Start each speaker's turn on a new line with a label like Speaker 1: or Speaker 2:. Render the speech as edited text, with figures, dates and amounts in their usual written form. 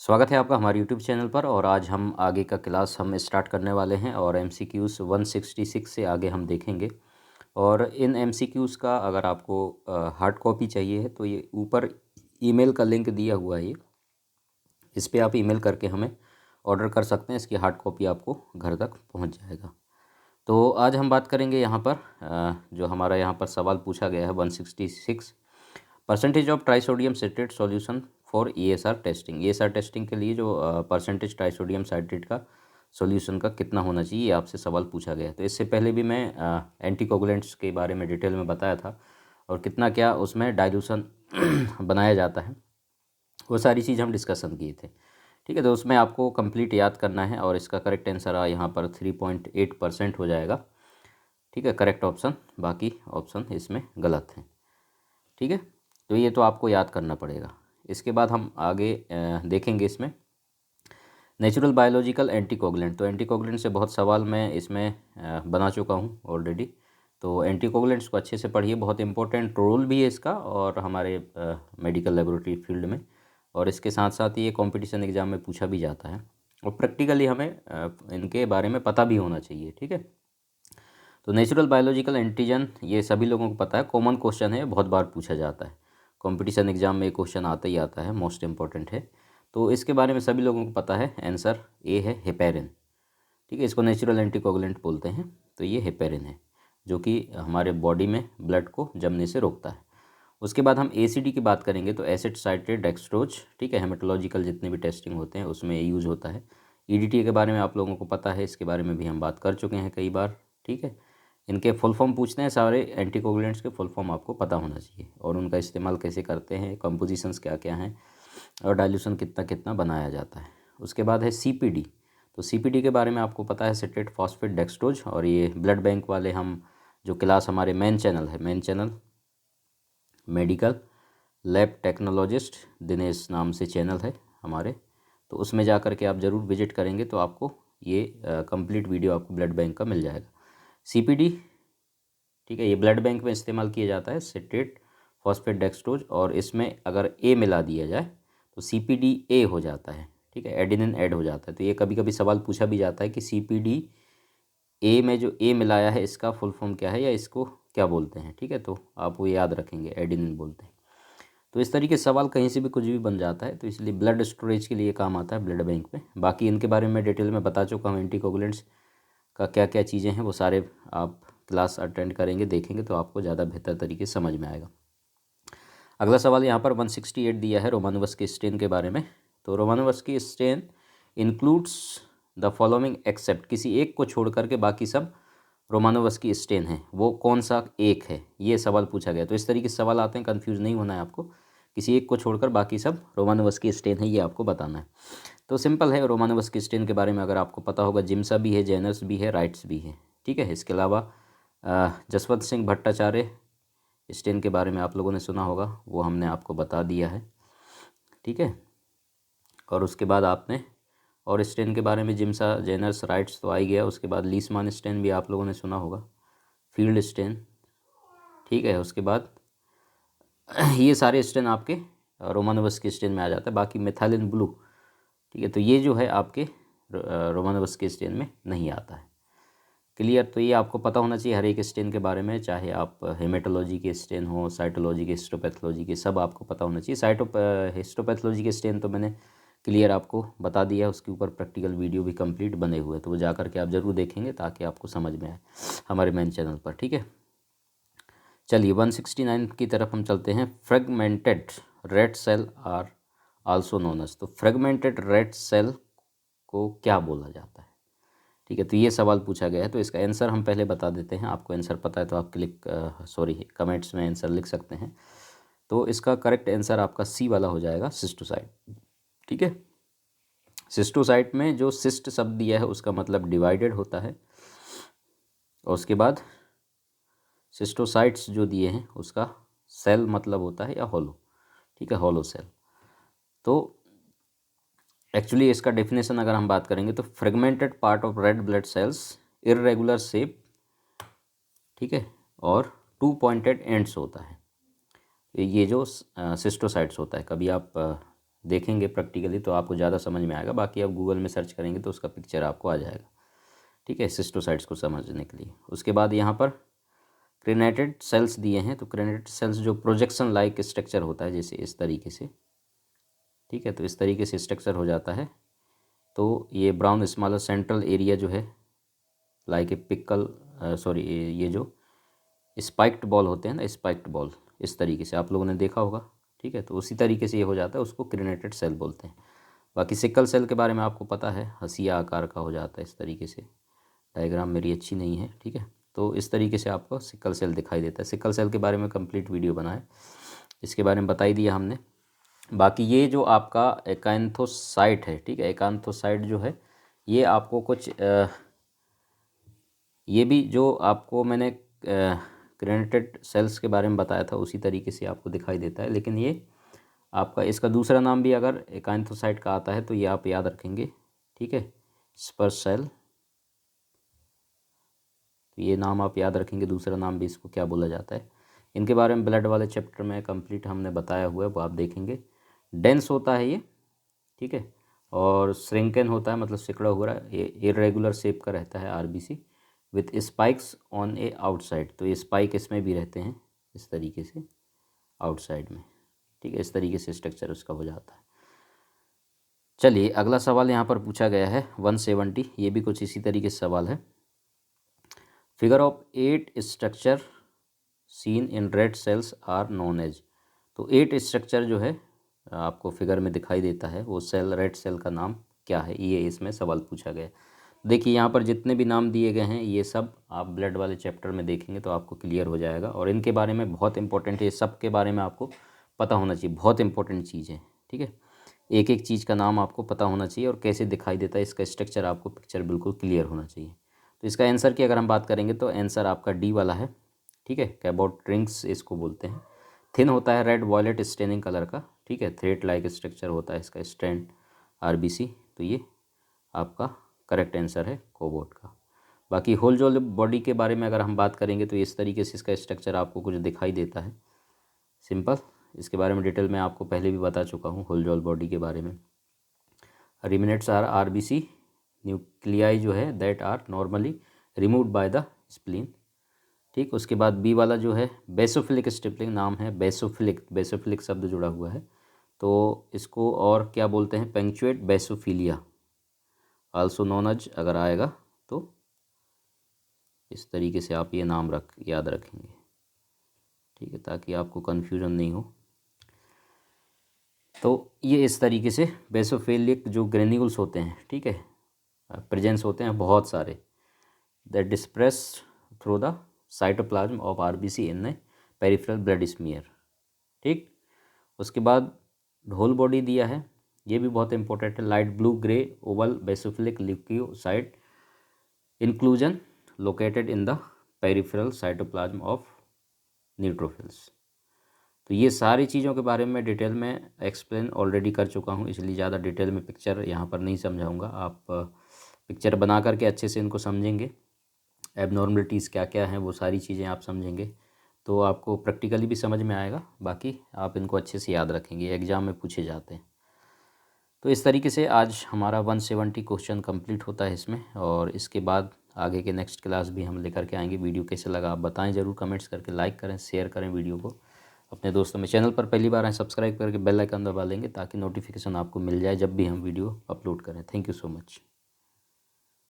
Speaker 1: स्वागत है आपका हमारे यूट्यूब चैनल पर। और आज हम आगे का क्लास हम स्टार्ट करने वाले हैं और एमसीक्यूज़ 166 से आगे हम देखेंगे। और इन एमसीक्यूज़ का अगर आपको हार्ड कॉपी चाहिए है तो ये ऊपर ईमेल का लिंक दिया हुआ है, इस पर आप ईमेल करके हमें ऑर्डर कर सकते हैं। इसकी हार्ड कॉपी आपको घर तक पहुंच जाएगा। तो आज हम बात करेंगे यहाँ पर जो हमारा यहाँ पर सवाल पूछा गया है 166, percentage of trisodium citrate solution for ESR testing. ESR testing के लिए जो परसेंटेज ट्राइसोडियम साइट्रेट का सॉल्यूशन का कितना होना चाहिए, ये आपसे सवाल पूछा गया है। तो इससे पहले भी मैं एंटीकोगुलेंट्स के बारे में डिटेल में बताया था और कितना क्या उसमें डाइल्यूशन बनाया जाता है, वो सारी चीज़ हम डिस्कशन किए थे। ठीक है, तो उसमें आपको कंप्लीट याद करना है और इसका करेक्ट आंसर यहाँ पर 3.8% हो जाएगा। ठीक है, करेक्ट ऑप्शन, बाकी ऑप्शन इसमें गलत हैं। ठीक है, तो ये तो आपको याद करना पड़ेगा। इसके बाद हम आगे देखेंगे इसमें नेचुरल बायोलॉजिकल एंटीकोगुलेंट। तो एंटीकोगुलेंट से बहुत सवाल मैं इसमें बना चुका हूँ ऑलरेडी। तो एंटीकोगुलेंट्स को अच्छे से पढ़िए, बहुत इंपॉर्टेंट रोल भी है इसका और हमारे मेडिकल लेबोरेटरी फील्ड में। और इसके साथ साथ ये कंपटीशन एग्ज़ाम में पूछा भी जाता है और प्रैक्टिकली हमें इनके बारे में पता भी होना चाहिए। ठीक है, तो नेचुरल बायोलॉजिकल एंटीजन ये सभी लोगों को पता है, कॉमन क्वेश्चन है, बहुत बार पूछा जाता है कंपटीशन एग्जाम में, क्वेश्चन आता ही आता है, मोस्ट इंपॉर्टेंट है। तो इसके बारे में सभी लोगों को पता है। आंसर ए है हेपेरिन। ठीक है, इसको नेचुरल एंटीकोगुलेंट बोलते हैं। तो ये हेपेरिन है जो कि हमारे बॉडी में ब्लड को जमने से रोकता है। उसके बाद हम एसीडी की बात करेंगे तो एसिड साइट्रेट डेक्सट्रोज। ठीक है, हेमेटोलॉजिकल जितने भी टेस्टिंग होते हैं उसमें यूज़ होता है। ईडीटी के बारे में आप लोगों को पता है, इसके बारे में भी हम बात कर चुके हैं कई बार। ठीक है, इनके फुल फॉर्म पूछते हैं, सारे एंटीकोगुलेंट्स के फुल फॉर्म आपको पता होना चाहिए और उनका इस्तेमाल कैसे करते हैं, कंपोजिशंस क्या क्या हैं और डाइल्यूशन कितना कितना बनाया जाता है। उसके बाद है सीपीडी। तो सीपीडी के बारे में आपको पता है, सिट्रेट फॉस्फेट डेक्सट्रोज। और ये ब्लड बैंक वाले हम जो क्लास हमारे मेन चैनल है, main channel medical lab technologist Dinesh नाम से चैनल है हमारे, तो उसमें जा कर के आप ज़रूर विजिट करेंगे तो आपको ये कंप्लीट वीडियो आपको ब्लड बैंक का मिल जाएगा। सीपीडी, ठीक है, ये ब्लड बैंक में इस्तेमाल किया जाता है, सिट्रेट फॉस्फेट डेक्सट्रोज। और इसमें अगर ए मिला दिया जाए तो सीपीडी ए हो जाता है। ठीक है, एडिनिन ऐड हो जाता है। तो ये कभी कभी सवाल पूछा भी जाता है कि सीपीडी ए में जो ए मिलाया है इसका फुल फॉर्म क्या है या इसको क्या बोलते हैं। ठीक है, तो आप वो याद रखेंगे, एडिनिन बोलते हैं। तो इस तरीके से सवाल कहीं से भी कुछ भी बन जाता है, तो इसलिए ब्लड स्टोरेज के लिए काम आता है ब्लड बैंक में। बाकी इनके बारे में डिटेल में बता चुका हूँ, एंटीकोगुलेंट्स का क्या क्या चीज़ें हैं वो सारे आप क्लास अटेंड करेंगे, देखेंगे तो आपको ज़्यादा बेहतर तरीके से समझ में आएगा। अगला सवाल यहाँ पर 168 दिया है रोमानोवस्की स्टेन के बारे में। तो Romanowsky stain includes the following except, किसी एक को छोड़ करके बाकी सब रोमानोवस्की स्टेन है, वो कौन सा एक है, ये सवाल पूछा गया। तो इस तरीके से सवाल आते हैं, कंफ्यूज नहीं होना है आपको। किसी एक को छोड़कर बाकी सब रोमानोवस्की स्टेन है, ये आपको बताना है। तो सिंपल है, रोमानोवस्की स्टेन के बारे में अगर आपको पता होगा, जिम्सा भी है, जेनर्स भी है, राइट्स भी है। ठीक है, इसके अलावा जसवंत सिंह भट्टाचार्य स्टेन के बारे में आप लोगों ने सुना होगा, वो हमने आपको बता दिया है। ठीक है, और उसके बाद आपने और स्टेन के बारे में जिम्सा, जेनर्स, राइट्स तो आ ही गया। उसके बाद लीसमान स्टेन भी आप लोगों ने सुना होगा, फील्ड स्टेन। ठीक है, उसके बाद ये सारे स्टेन आपके रोमानोवस्की स्टेन में आ जाता है, बाकी मेथाइलिन ब्लू। ठीक है, तो ये जो है आपके रोमानोवस्की स्टेन में नहीं आता है। क्लियर, तो ये आपको पता होना चाहिए हर एक स्टेन के बारे में, चाहे आप हेमेटोलॉजी के स्टेन हो, साइटोलॉजी के, हिस्टोपैथोलॉजी के, सब आपको पता होना चाहिए। हिस्टोपैथोलॉजी के स्टेन तो मैंने क्लियर आपको बता दिया, उसके ऊपर प्रैक्टिकल वीडियो भी कंप्लीट बने हुए, तो वो जा करके आप ज़रूर देखेंगे ताकि आपको समझ में आए हमारे मेन चैनल पर। ठीक है, चलिए 169 की तरफ हम चलते हैं। Fragmented red cell are also known as. तो फ्रेगमेंटेड रेड सेल को क्या बोला जाता है? ठीक है, तो ये सवाल पूछा गया है, तो इसका आंसर हम पहले बता देते हैं। आपको आंसर पता है तो आप कमेंट्स में आंसर लिख सकते हैं। तो इसका करेक्ट आंसर आपका सी वाला हो जाएगा, सिस्टोसाइट। ठीक है, सिस्टोसाइट में जो सिस्ट शब्द दिया है उसका मतलब डिवाइडेड होता है, और उसके बाद सिस्टोसाइट्स जो दिए हैं उसका सेल मतलब होता है या हॉलो। ठीक है, हॉलो सेल। तो एक्चुअली इसका डेफिनेशन अगर हम बात करेंगे तो fragmented part of red blood cells, irregular shape, ठीक है, और 2 पॉइंटेड एंड्स होता है। ये जो सिस्टोसाइट्स होता है, कभी आप देखेंगे प्रैक्टिकली तो आपको ज़्यादा समझ में आएगा। बाकी आप गूगल में सर्च करेंगे तो उसका पिक्चर आपको आ जाएगा, ठीक है, सिस्टोसाइट्स को समझने के लिए। उसके बाद यहाँ पर क्रेनेटेड सेल्स दिए हैं। तो क्रेनेटेड सेल्स जो प्रोजेक्शन लाइक स्ट्रक्चर होता है, जैसे इस तरीके से, ठीक है, तो इस तरीके से स्ट्रक्चर हो जाता है। तो ये ब्राउन स्मॉलर सेंट्रल एरिया जो है लाइक ए पिकल, सॉरी, ये जो स्पाइक्ड बॉल होते हैं ना, स्पाइक्ड बॉल, इस तरीके से आप लोगों ने देखा होगा, ठीक है, तो उसी तरीके से ये हो जाता है, उसको क्रेनेटेड सेल बोलते हैं। बाकी सिकल सेल के बारे में आपको पता है, हंसिया आकार का हो जाता है इस तरीके से। डायग्राम मेरी अच्छी नहीं है, ठीक है, तो इस तरीके से आपको सिकल सेल दिखाई देता है। सिकल सेल के बारे में कंप्लीट वीडियो बना है, इसके बारे में बता ही दिया हमने। बाकी ये जो आपका एकांथोसाइट है, ठीक है, एकांथोसाइट जो है ये आपको कुछ ये भी जो आपको मैंने क्रेनेटेड सेल्स के बारे में बताया था उसी तरीके से आपको दिखाई देता है, लेकिन ये आपका इसका दूसरा नाम भी अगर एकांथोसाइट का आता है तो ये आप याद रखेंगे, ठीक है, स्पर्श सेल। तो ये नाम आप याद रखेंगे, दूसरा नाम भी इसको क्या बोला जाता है। इनके बारे में ब्लड वाले चैप्टर में कंप्लीट हमने बताया हुआ है, वो आप देखेंगे। डेंस होता है ये, ठीक है, और श्रिंकन होता है, मतलब सिकुड़ा हुआ, ये इरेगुलर शेप का रहता है RBC with spikes on A outside. तो ये स्पाइक इसमें भी रहते हैं इस तरीके से आउटसाइड में, ठीक है, इस तरीके से स्ट्रक्चर उसका हो जाता है। चलिए अगला सवाल यहाँ पर पूछा गया है 170, ये भी कुछ इसी तरीके से सवाल है। Figure of 8 structure seen in red cells are known as. तो 8 स्ट्रक्चर जो है आपको फिगर में दिखाई देता है, वो सेल, रेड सेल का नाम क्या है, ये इसमें सवाल पूछा गया है। देखिए यहाँ पर जितने भी नाम दिए गए हैं ये सब आप ब्लड वाले चैप्टर में देखेंगे तो आपको क्लियर हो जाएगा, और इनके बारे में बहुत इंपॉर्टेंट है, ये सब के बारे में आपको पता होना चाहिए, बहुत इंपॉर्टेंट चीज़ है, ठीक है। एक एक चीज़ का नाम आपको पता होना चाहिए और कैसे दिखाई देता है इसका स्ट्रक्चर, आपको पिक्चर बिल्कुल क्लियर होना चाहिए। तो इसका आंसर की अगर हम बात करेंगे तो आंसर आपका डी वाला है, ठीक है, कैबोट रिंग्स इसको बोलते हैं। थिन होता है, रेड वॉयलेट स्टेनिंग कलर का, ठीक है, थ्रेड लाइक स्ट्रक्चर होता है इसका, स्ट्रैंड आरबीसी। तो ये आपका करेक्ट आंसर है कोबोट का। बाकी होल जॉल बॉडी के बारे में अगर हम बात करेंगे तो इस तरीके से इसका स्ट्रक्चर आपको कुछ दिखाई देता है, सिंपल। इसके बारे में डिटेल में आपको पहले भी बता चुका हूँ होल जॉल बॉडी के बारे में। रिमिनेट्स आर आरबीसी न्यूक्लियाई जो है that are normally removed by the spleen, ठीक। उसके बाद बी वाला जो है बेसोफिलिक स्टिपलिंग नाम है, बेसोफिलिक, बेसोफिलिक शब्द जुड़ा हुआ है, तो इसको और क्या बोलते हैं, पेंक्चुएट बेसोफिलिया आल्सो नोन एज, अगर आएगा तो इस तरीके से आप ये नाम याद रखेंगे, ठीक है, ताकि आपको कन्फ्यूजन नहीं हो। तो ये इस तरीके से बेसोफिलिक जो ग्रेन्यूल्स होते हैं, ठीक है, प्रेजेंस होते हैं बहुत सारे, that disperse through the cytoplasm of RBC in a peripheral blood smear, ठीक। उसके बाद होल बॉडी दिया है, ये भी बहुत इंपॉर्टेंट है, light blue grey oval basophilic leukocyte inclusion located in the peripheral cytoplasm of neutrophils. तो ये सारी चीज़ों के बारे में डिटेल में एक्सप्लेन ऑलरेडी कर चुका हूँ, इसलिए ज़्यादा डिटेल में पिक्चर यहाँ पर नहीं समझाऊँगा। आप पिक्चर बना करके अच्छे से इनको समझेंगे, एबनॉर्मलिटीज़ क्या क्या हैं वो सारी चीज़ें आप समझेंगे तो आपको प्रैक्टिकली भी समझ में आएगा। बाकी आप इनको अच्छे से याद रखेंगे, एग्ज़ाम में पूछे जाते हैं। तो इस तरीके से आज हमारा 170 क्वेश्चन कंप्लीट होता है इसमें, और इसके बाद आगे के नेक्स्ट क्लास भी हम लेकर के आएंगे। वीडियो कैसे लगा आप बताएं ज़रूर, कमेंट्स करके, लाइक करें, शेयर करें वीडियो को अपने दोस्तों में। चैनल पर पहली बार आए सब्सक्राइब करके बेल आइकन दबा लेंगे ताकि नोटिफिकेशन आपको मिल जाए जब भी हम वीडियो अपलोड करें। Thank you so much.